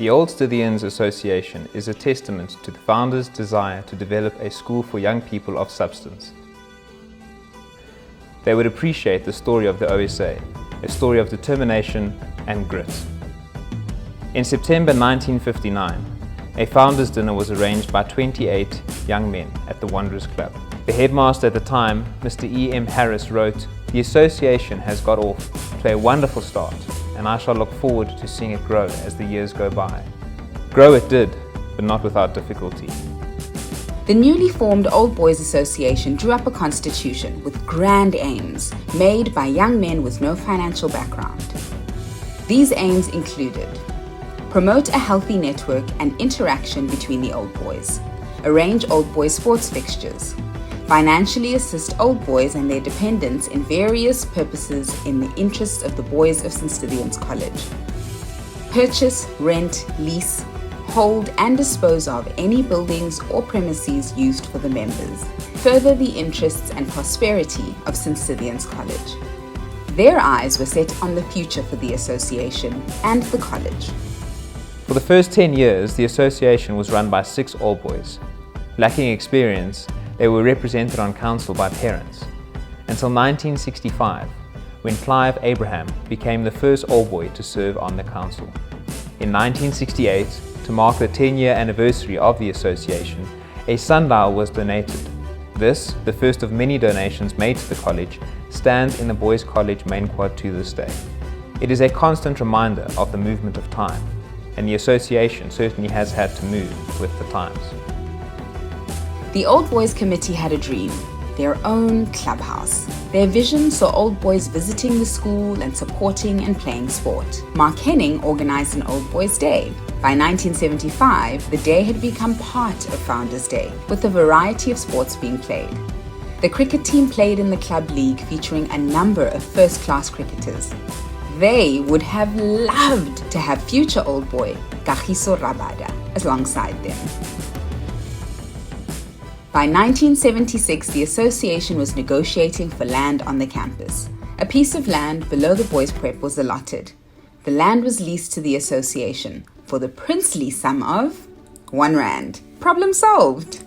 The Old Stithian Association is a testament to the founders' desire to develop a school for young people of substance. They would appreciate the story of the OSA, a story of determination and grit. In September 1959, a founders' dinner was arranged by 28 young men at the Wanderers Club. The headmaster at the time, Mr. E.M. Harris, wrote, "The association has got off to a wonderful start, and I shall look forward to seeing it grow as the years go by." Grow it did, but not without difficulty. The newly formed Old Boys Association drew up a constitution with grand aims made by young men with no financial background. These aims included: promote a healthy network and interaction between the Old Boys, arrange Old Boys sports fixtures, financially assist Old Boys and their dependents in various purposes in the interests of the boys of St. Stithians College, purchase, rent, lease, hold and dispose of any buildings or premises used for the members, further the interests and prosperity of St. Stithians College. Their eyes were set on the future for the association and the college. For the first 10 years, the association was run by 6 Old Boys. Lacking experience, they were represented on council by parents, until 1965, when Clive Abraham became the first Old Boy to serve on the council. In 1968, to mark the 10-year anniversary of the association, a sundial was donated. This, the first of many donations made to the college, stands in the Boys' College main quad to this day. It is a constant reminder of the movement of time, and the association certainly has had to move with the times. The Old Boys Committee had a dream, their own clubhouse. Their vision saw Old Boys visiting the school and supporting and playing sport. Mark Henning organized an Old Boys Day. By 1975, the day had become part of Founders Day, with a variety of sports being played. The cricket team played in the club league, featuring a number of first-class cricketers. They would have loved to have future Old Boy Kagiso Rabada alongside them. By 1976, the association was negotiating for land on the campus. A piece of land below the boys' prep was allotted. The land was leased to the association for the princely sum of R1. Problem solved.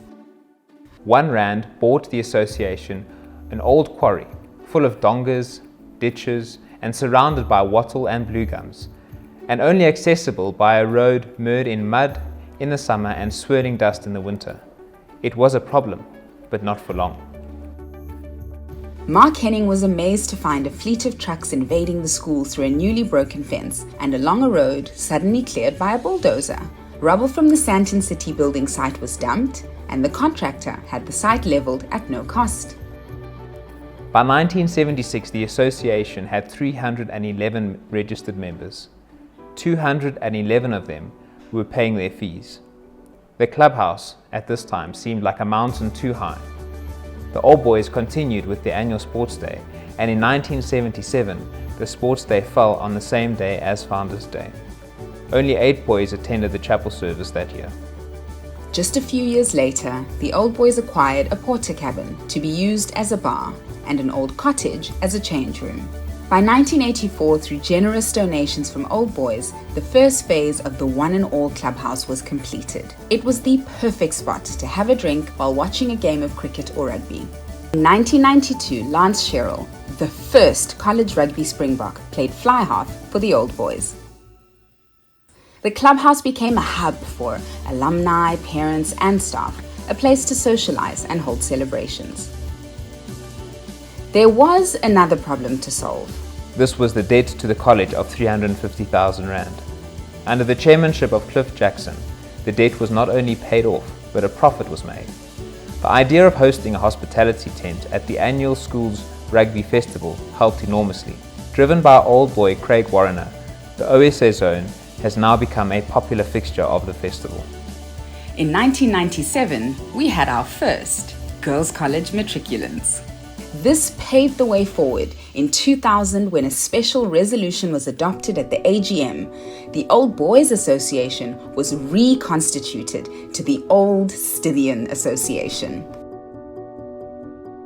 R1 bought the association an old quarry full of dongas, ditches, and surrounded by wattle and blue gums, and only accessible by a road mired in mud in the summer and swirling dust in the winter. It was a problem, but not for long. Mark Henning was amazed to find a fleet of trucks invading the school through a newly broken fence and along a road suddenly cleared by a bulldozer. Rubble from the Santon City building site was dumped, and the contractor had the site leveled at no cost. By 1976, the association had 311 registered members. 211 of them were paying their fees. The clubhouse at this time seemed like a mountain too high. The Old Boys continued with the annual sports day, and in 1977, the sports day fell on the same day as Founders Day. Only 8 boys attended the chapel service that year. Just a few years later, the Old Boys acquired a porter cabin to be used as a bar and an old cottage as a change room. By 1984, through generous donations from Old Boys, the first phase of the One and All Clubhouse was completed. It was the perfect spot to have a drink while watching a game of cricket or rugby. In 1992, Lance Sherrill, the first college rugby Springbok, played fly half for the Old Boys. The clubhouse became a hub for alumni, parents, and staff, a place to socialize and hold celebrations. There was another problem to solve. This was the debt to the college of R350,000. Under the chairmanship of Cliff Jackson, the debt was not only paid off, but a profit was made. The idea of hosting a hospitality tent at the annual school's rugby festival helped enormously. Driven by Old Boy Craig Warrener, the OSA zone has now become a popular fixture of the festival. In 1997, we had our first Girls' College matriculants. This paved the way forward. In 2000, when a special resolution was adopted at the AGM, the Old Boys Association was reconstituted to the Old Stithian Association.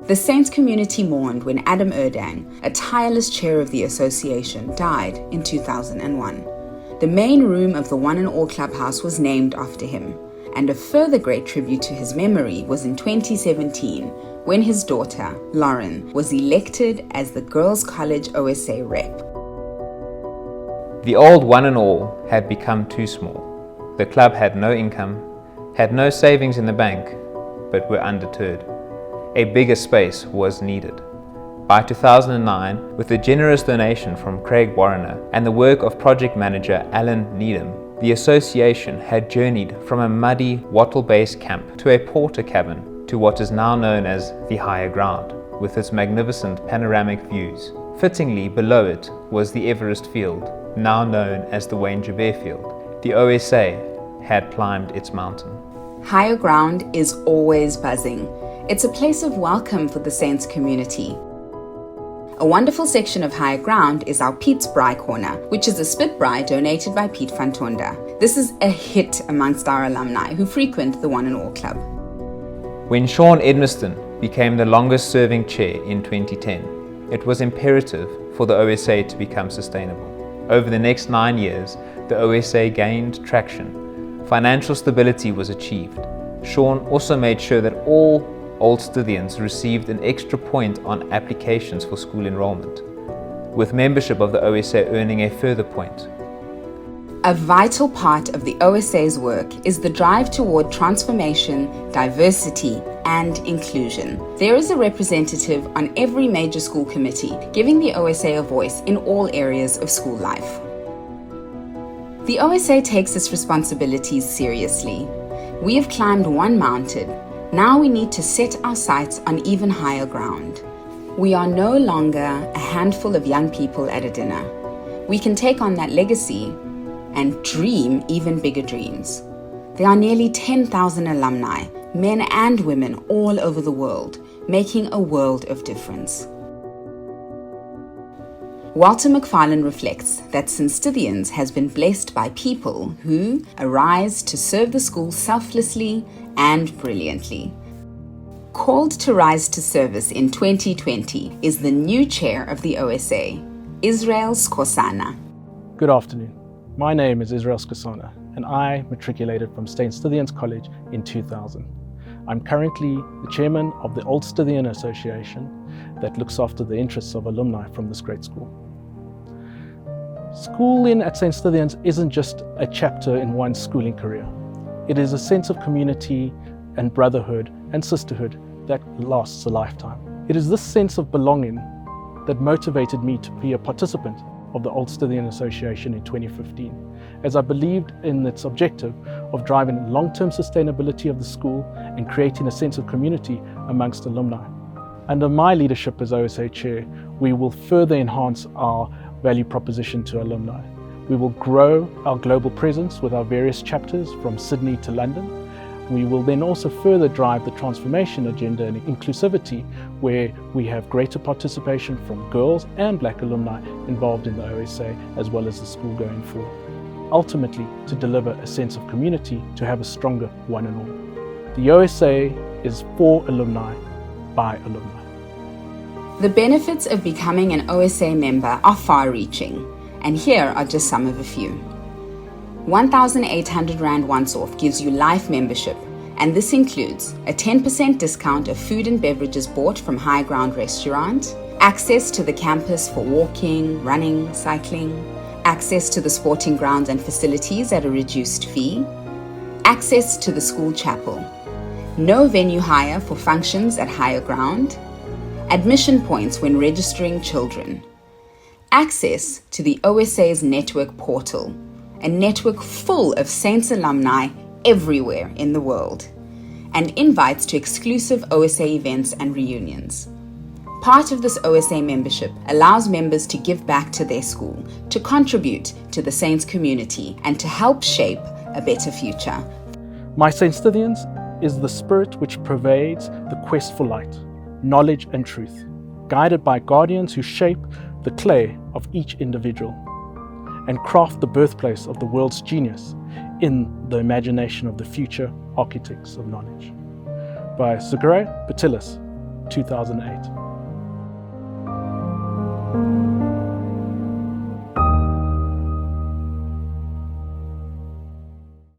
The Saints community mourned when Adam Erdang, a tireless chair of the association, died in 2001. The main room of the One and All Clubhouse was named after him, and a further great tribute to his memory was in 2017 when his daughter, Lauren, was elected as the Girls' College OSA rep. The old One and All had become too small. The club had no income, had no savings in the bank, but were undeterred. A bigger space was needed. By 2009, with a generous donation from Craig Warrener and the work of project manager Alan Needham, the association had journeyed from a muddy wattle-based camp to a porter cabin to what is now known as the Higher Ground, with its magnificent panoramic views. Fittingly below it was the Everest Field, now known as the Wayne Joubert Field. The OSA had climbed its mountain. Higher Ground is always buzzing. It's a place of welcome for the Saints community. A wonderful section of Higher Ground is our Pete's Braai Corner, which is a spit braai donated by Piet van Tonda. This is a hit amongst our alumni who frequent the One and All Club. When Sean Edmiston became the longest serving chair in 2010, it was imperative for the OSA to become sustainable. Over the next 9 years, the OSA gained traction. Financial stability was achieved. Sean also made sure that all Old Stithians received an extra point on applications for school enrollment, with membership of the OSA earning a further point. A vital part of the OSA's work is the drive toward transformation, diversity, and inclusion. There is a representative on every major school committee, giving the OSA a voice in all areas of school life. The OSA takes its responsibilities seriously. We have climbed one mountain. Now we need to set our sights on even higher ground. We are no longer a handful of young people at a dinner. We can take on that legacy and dream even bigger dreams. There are nearly 10,000 alumni, men and women all over the world, making a world of difference. Walter McFarlane reflects that St. Stithians has been blessed by people who arise to serve the school selflessly and brilliantly. Called to rise to service in 2020 is the new chair of the OSA, Israel Skosana. Good afternoon. My name is Israel Skosana, and I matriculated from St. Stithians College in 2000. I'm currently the chairman of the Old Stithian Association that looks after the interests of alumni from this great school. Schooling at St. Stithians isn't just a chapter in one's schooling career. It is a sense of community and brotherhood and sisterhood that lasts a lifetime. It is this sense of belonging that motivated me to be a participant of the Old Stithian Association in 2015, as I believed in its objective of driving long-term sustainability of the school and creating a sense of community amongst alumni. Under my leadership as OSA Chair, we will further enhance our value proposition to alumni. We will grow our global presence with our various chapters from Sydney to London. We will then also further drive the transformation agenda and inclusivity, where we have greater participation from girls and black alumni involved in the OSA as well as the school going forward. Ultimately, to deliver a sense of community, to have a stronger one and all. The OSA is for alumni, by alumni. The benefits of becoming an OSA member are far-reaching, and here are just some of a few. 1,800 Rand once-off gives you life membership, and this includes a 10% discount of food and beverages bought from High Ground Restaurant, access to the campus for walking, running, cycling, access to the sporting grounds and facilities at a reduced fee, access to the school chapel, no venue hire for functions at Higher Ground, admission points when registering children, access to the OSA's network portal, a network full of Saints alumni everywhere in the world, and invites to exclusive OSA events and reunions. Part of this OSA membership allows members to give back to their school, to contribute to the Saints community, and to help shape a better future. My St. Stithians is the spirit which pervades the quest for light, knowledge and truth, guided by guardians who shape the clay of each individual and craft the birthplace of the world's genius in the imagination of the future architects of knowledge. By Zagare Batilis, 2008.